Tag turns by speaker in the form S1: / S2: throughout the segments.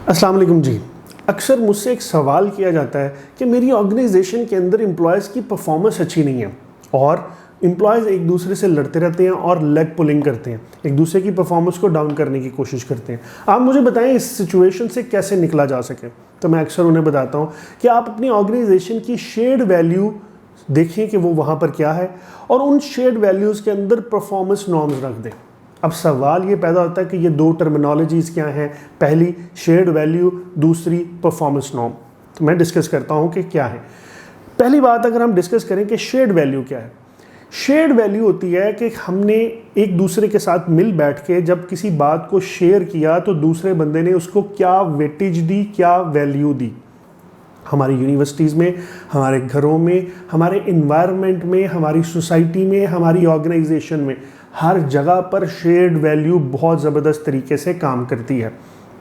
S1: अस्सलाम वालेकुम जी। अक्सर मुझसे एक सवाल किया जाता है कि मेरी ऑर्गेनाइजेशन के अंदर एम्प्लॉयज़ की परफॉर्मेंस अच्छी नहीं है और एम्प्लॉयज़ एक दूसरे से लड़ते रहते हैं और लेग पुलिंग करते हैं, एक दूसरे की परफॉर्मेंस को डाउन करने की कोशिश करते हैं। आप मुझे बताएं इस सिचुएशन से कैसे निकला जा सके। तो मैं अक्सर उन्हें बताता हूँ कि आप अपनी ऑर्गेनाइजेशन की शेयर्ड वैल्यू देखें कि वो वहाँ पर क्या है और उन शेयर्ड वैल्यूज़ के अंदर परफॉर्मेंस नॉर्म्स रख दें। अब सवाल ये पैदा होता है कि ये दो टर्मिनोलॉजीज़ क्या हैं, पहली शेयर्ड वैल्यू, दूसरी परफॉर्मेंस नॉर्म। तो मैं डिस्कस करता हूँ कि क्या है। पहली बात अगर हम डिस्कस करें कि शेयर्ड वैल्यू क्या है। शेयर्ड वैल्यू होती है कि हमने एक दूसरे के साथ मिल बैठ के जब किसी बात को शेयर किया तो दूसरे बंदे ने उसको क्या वेटेज दी, क्या वैल्यू दी। हमारी यूनिवर्सिटीज़ में, हमारे घरों में, हमारे इन्वायरमेंट में, हमारी सोसाइटी में, हमारी ऑर्गेनाइजेशन में, हर जगह पर शेयर्ड वैल्यू बहुत ज़बरदस्त तरीके से काम करती है।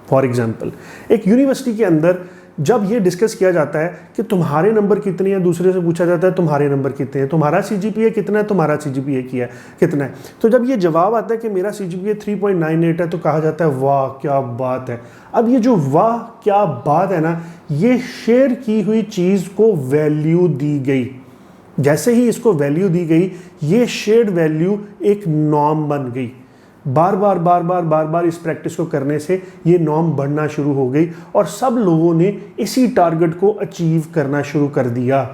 S1: फॉर एग्जांपल, एक यूनिवर्सिटी के अंदर जब ये डिस्कस किया जाता है कि तुम्हारे नंबर कितने हैं, दूसरे से पूछा जाता है तुम्हारे नंबर कितने हैं, तुम्हारा सीजीपीए कितना है, तुम्हारा सीजीपीए कितना है। तो जब ये जवाब आता है कि मेरा सीजीपीए 3.98 है तो कहा जाता है वाह क्या बात है। अब ये जो वाह क्या बात है ना, ये शेयर की हुई चीज़ को वैल्यू दी गई। जैसे ही इसको वैल्यू दी गई, ये शेयर्ड वैल्यू एक नॉर्म बन गई। बार बार इस प्रैक्टिस को करने से ये नॉर्म बढ़ना शुरू हो गई और सब लोगों ने इसी टारगेट को अचीव करना शुरू कर दिया।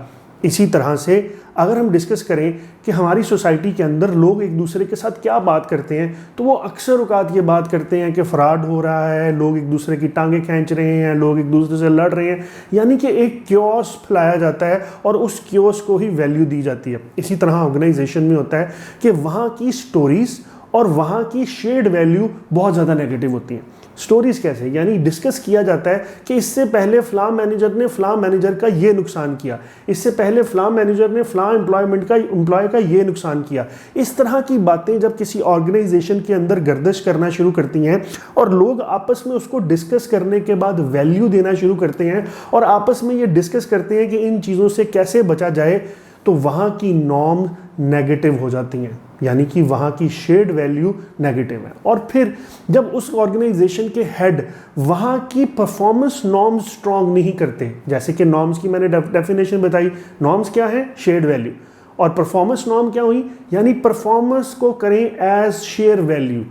S1: इसी तरह से अगर हम डिस्कस करें कि हमारी सोसाइटी के अंदर लोग एक दूसरे के साथ क्या बात करते हैं, तो वो अक्सर औकात ये बात करते हैं कि फ्रॉड हो रहा है, लोग एक दूसरे की टांगें खींच रहे हैं, लोग एक दूसरे से लड़ रहे हैं, यानी कि एक क्योस फैलाया जाता है और उस क्योस को ही वैल्यू दी जाती है। इसी तरह ऑर्गेनाइजेशन में होता है कि वहाँ की स्टोरीज और वहाँ की शेयर्ड वैल्यू बहुत ज़्यादा नेगेटिव होती हैं। स्टोरीज कैसे, यानी डिस्कस किया जाता है कि इससे पहले फ़लाँ मैनेजर ने फ़लाँ मैनेजर का ये नुकसान किया, इससे पहले फ़लाँ मैनेजर ने फ़लाँ एम्प्लॉय का ये नुकसान किया। इस तरह की बातें जब किसी ऑर्गेनाइजेशन के अंदर गर्दिश करना शुरू करती हैं और लोग आपस में उसको डिस्कस करने के बाद वैल्यू देना शुरू करते हैं और आपस में ये डिस्कस करते हैं कि इन चीज़ों से कैसे बचा जाए, तो वहाँ की नॉर्म नेगेटिव हो जाती हैं, यानी कि वहाँ की शेयर्ड वैल्यू नेगेटिव है। और फिर जब उस ऑर्गेनाइजेशन के हेड वहाँ की परफॉर्मेंस नॉर्म्स स्ट्रॉन्ग नहीं करते, जैसे कि नॉर्म्स की मैंने डेफिनेशन बताई, नॉर्म्स क्या है, शेयर्ड वैल्यू, और परफॉर्मेंस नॉर्म क्या हुई, यानी परफॉर्मेंस को करें as share value.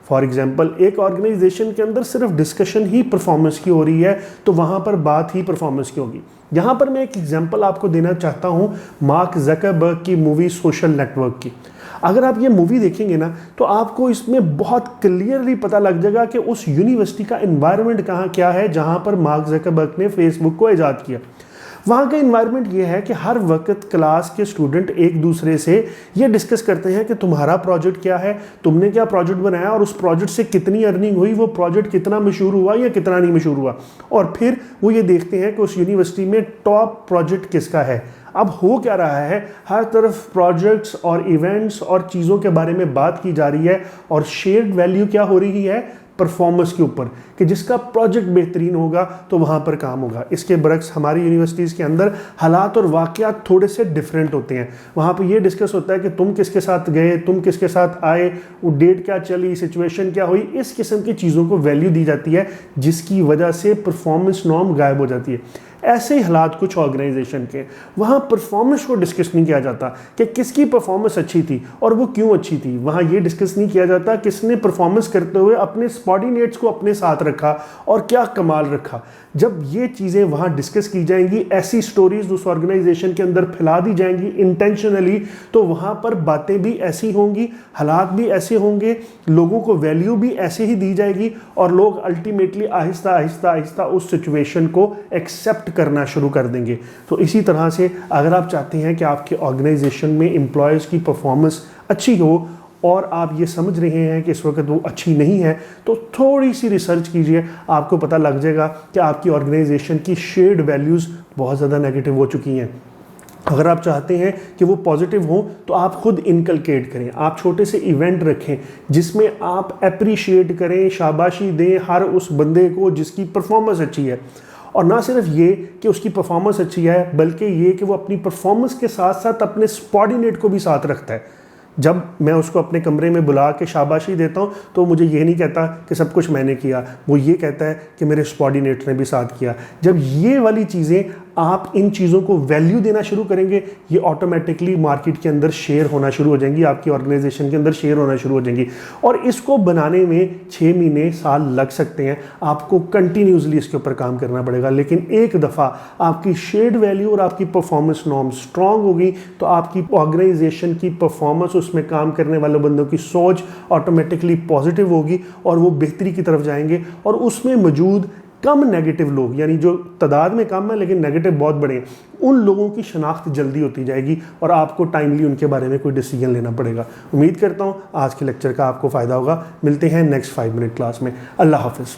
S1: For example, एक ऑर्गेनाइजेशन के अंदर सिर्फ डिस्कशन ही परफॉर्मेंस की हो रही है तो वहाँ पर बात ही परफॉर्मेंस की होगी। यहाँ पर मैं एक एग्जाम्पल आपको देना चाहता हूँ मार्क ज़करबर्ग की मूवी सोशल नेटवर्क की। अगर आप ये मूवी देखेंगे ना तो आपको इसमें बहुत क्लियरली पता लग जाएगा कि उस यूनिवर्सिटी का एनवायरनमेंट कहाँ क्या है जहाँ पर मार्क ज़करबर्ग ने फेसबुक को ईजाद किया। वहाँ का इन्वायरमेंट ये है कि हर वक्त क्लास के स्टूडेंट एक दूसरे से ये डिस्कस करते हैं कि तुम्हारा प्रोजेक्ट क्या है, तुमने क्या प्रोजेक्ट बनाया और उस प्रोजेक्ट से कितनी अर्निंग हुई, वो प्रोजेक्ट कितना मशहूर हुआ या कितना नहीं मशहूर हुआ। और फिर वो ये देखते हैं कि उस यूनिवर्सिटी में टॉप प्रोजेक्ट किसका है। अब हो क्या रहा है, हर तरफ प्रोजेक्ट्स और इवेंट्स और चीज़ों के बारे में बात की जा रही है और शेयर्ड वैल्यू क्या हो रही है, परफॉर्मेंस के ऊपर, कि जिसका प्रोजेक्ट बेहतरीन होगा तो वहाँ पर काम होगा। इसके बरक्स हमारी यूनिवर्सिटीज़ के अंदर हालात और वाक़यात थोड़े से डिफरेंट होते हैं। वहाँ पर ये डिस्कस होता है कि तुम किसके साथ गए, तुम किसके साथ आए, वो डेट क्या चली, सिचुएशन क्या हुई, इस किस्म की चीज़ों को वैल्यू दी जाती है जिसकी वजह से परफॉर्मेंस नॉर्म गायब हो जाती है। ऐसे ही हालात कुछ ऑर्गेनाइजेशन के, वहाँ परफॉर्मेंस को डिस्कस नहीं किया जाता कि किसकी परफॉर्मेंस अच्छी थी और वो क्यों अच्छी थी। वहाँ ये डिस्कस नहीं किया जाता किसने परफॉर्मेंस करते हुए अपने सबॉर्डिनेट्स को अपने साथ रखा और क्या कमाल रखा। जब ये चीज़ें वहाँ डिस्कस की जाएंगी, ऐसी स्टोरीज उस ऑर्गेनाइजेशन के अंदर फैला दी जाएंगी इंटेंशनली, तो वहाँ पर बातें भी ऐसी होंगी, हालात भी ऐसे होंगे, लोगों को वैल्यू भी ऐसे ही दी जाएगी और लोग अल्टीमेटली आहिस्ता आहिस्ता आहिस्ता उस सिचुएशन को एक्सेप्ट करना शुरू कर देंगे। तो इसी तरह से अगर आप चाहते हैं कि आपके ऑर्गेनाइजेशन में एम्प्लॉयज़ की परफॉर्मेंस अच्छी हो और आप ये समझ रहे हैं कि इस वक्त वो अच्छी नहीं है, तो थोड़ी सी रिसर्च कीजिए, आपको पता लग जाएगा कि आपकी ऑर्गेनाइजेशन की शेयर्ड वैल्यूज़ बहुत ज़्यादा नेगेटिव हो चुकी हैं। अगर आप चाहते हैं कि वो पॉजिटिव हो तो आप खुद इनकलकेट करें, आप छोटे से इवेंट रखें जिसमें आप अप्रिशिएट करें, शाबाशी दें हर उस बंदे को जिसकी परफॉर्मेंस अच्छी है। और ना सिर्फ ये कि उसकी परफॉर्मेंस अच्छी है, बल्कि ये कि वो अपनी परफॉर्मेंस के साथ साथ अपने सबॉर्डिनेट को भी साथ रखता है। जब मैं उसको अपने कमरे में बुला के शाबाशी देता हूँ तो मुझे ये नहीं कहता कि सब कुछ मैंने किया, वो ये कहता है कि मेरे सबॉर्डिनेट ने भी साथ किया। जब ये वाली चीज़ें, आप इन चीज़ों को वैल्यू देना शुरू करेंगे, ये ऑटोमेटिकली मार्केट के अंदर शेयर होना शुरू हो जाएंगी, आपकी ऑर्गेनाइजेशन के अंदर शेयर होना शुरू हो जाएंगी। और इसको बनाने में 6 महीने साल लग सकते हैं, आपको कंटिन्यूसली इसके ऊपर काम करना पड़ेगा। लेकिन एक दफ़ा आपकी शेयर्ड वैल्यू और आपकी परफॉर्मेंस नॉर्म स्ट्रांग होगी तो आपकी ऑर्गेनाइजेशन की परफॉर्मेंस, उसमें काम करने वाले बंदों की सोच ऑटोमेटिकली पॉजिटिव होगी और वो बेहतरी की तरफ जाएंगे। और उसमें मौजूद कम नेगेटिव लोग, यानी जो तादाद में कम है लेकिन नेगेटिव बहुत बड़े हैं, उन लोगों की शनाख्त जल्दी होती जाएगी और आपको टाइमली उनके बारे में कोई डिसीजन लेना पड़ेगा। उम्मीद करता हूँ आज के लेक्चर का आपको फ़ायदा होगा। मिलते हैं नेक्स्ट 5 मिनट क्लास में। अल्लाह हाफिज़।